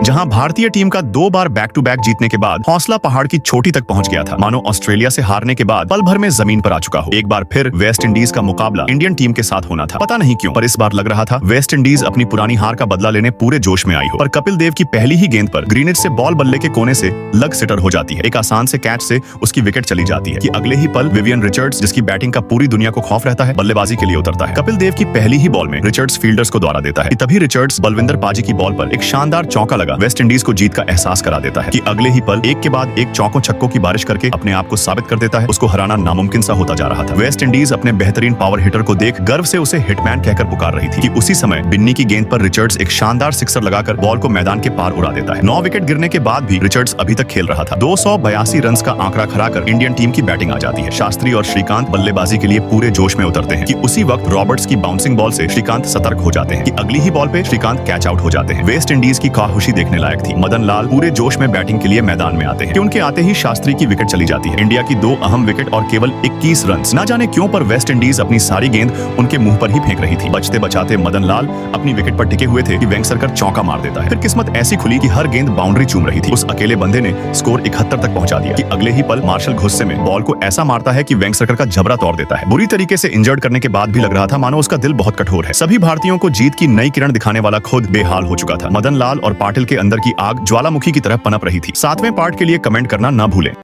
जहां भारतीय टीम का 2 बार बैक टू बैक जीतने के बाद हौसला पहाड़ की चोटी तक पहुंच गया था। मानो ऑस्ट्रेलिया से हारने के बाद पल भर में जमीन पर आ चुका हो। एक बार फिर वेस्ट इंडीज का मुकाबला इंडियन टीम के साथ होना था। पता नहीं क्यों, पर इस बार लग रहा था वेस्ट इंडीज अपनी पुरानी हार का बदला लेने पूरे जोश में आई हो। पर कपिल देव की पहली ही गेंद पर ग्रीनिज से बॉल बल्ले के कोने से लग सिटर हो जाती है। एक आसान से कैच से उसकी विकेट चली जाती है कि अगले ही पल विवियन रिचर्ड्स, जिसकी बैटिंग का पूरी दुनिया को खौफ रहता है, बल्लेबाजी के लिए उतरता है। कपिल देव की पहली ही बॉल में रिचर्ड्स फील्डर्स को द्वारा देता है। तभी रिचर्ड्स बलविंदर पाजी की बॉल पर एक शानदार चौका लगा वेस्ट इंडीज को जीत का एहसास करा देता है कि अगले ही पल एक के बाद एक चौकों छक्कों की बारिश करके अपने आप को साबित कर देता है। उसको हराना नामुमकिन सा होता जा रहा था। वेस्ट इंडीज अपने बेहतरीन पावर हिटर को देख गर्व से उसे हिटमैन कहकर पुकार रही थी कि उसी समय बिन्नी की गेंद पर रिचर्ड्स एक शानदार सिक्सर लगाकर बॉल को मैदान के पार उड़ा देता है। 9 विकेट गिरने के बाद भी रिचर्ड्स अभी तक खेल रहा था। 282 रन का आंकड़ा खड़ा कर इंडियन टीम की बैटिंग आ जाती है। शास्त्री और श्रीकांत बल्लेबाजी के लिए पूरे जोश में उतरते हैं कि उसी वक्त रॉबर्ट्स की बाउंसिंग बॉल से श्रीकांत सतर्क हो जाते हैं कि अगली ही बॉल पे श्रीकांत कैच आउट हो जाते हैं। वेस्ट इंडीज की खामोशी देखने लायक थी। मदन लाल पूरे जोश में बैटिंग के लिए मैदान में आते हैं कि उनके आते ही शास्त्री की विकेट चली जाती है। इंडिया की 2 अहम विकेट और केवल 21 रन। ना जाने क्यों पर वेस्ट इंडीज अपनी सारी गेंद उनके मुंह पर ही फेंक रही थी। बचते बचाते मदन लाल अपनी विकेट पर टिके हुए थे कि वेंगसरकर चौका मार देता है। फिर किस्मत ऐसी खुली कि हर गेंद बाउंड्री चूम रही थी। उस अकेले बंदे ने स्कोर 71 तक पहुंचा दिया कि अगले ही पल मार्शल गुस्से में बॉल को ऐसा मारता है कि वेंगसरकर का जबड़ा तोड़ देता है। बुरी तरीके से इंजर्ड करने के बाद भी लग रहा था मानो उसका दिल बहुत कठोर है। सभी भारतीयों को जीत की नई किरण दिखाने वाला खुद बेहाल हो चुका था। मदन लाल और पाटिल के अंदर की आग ज्वालामुखी की तरह पनप रही थी। 7वें पार्ट के लिए कमेंट करना ना भूलें।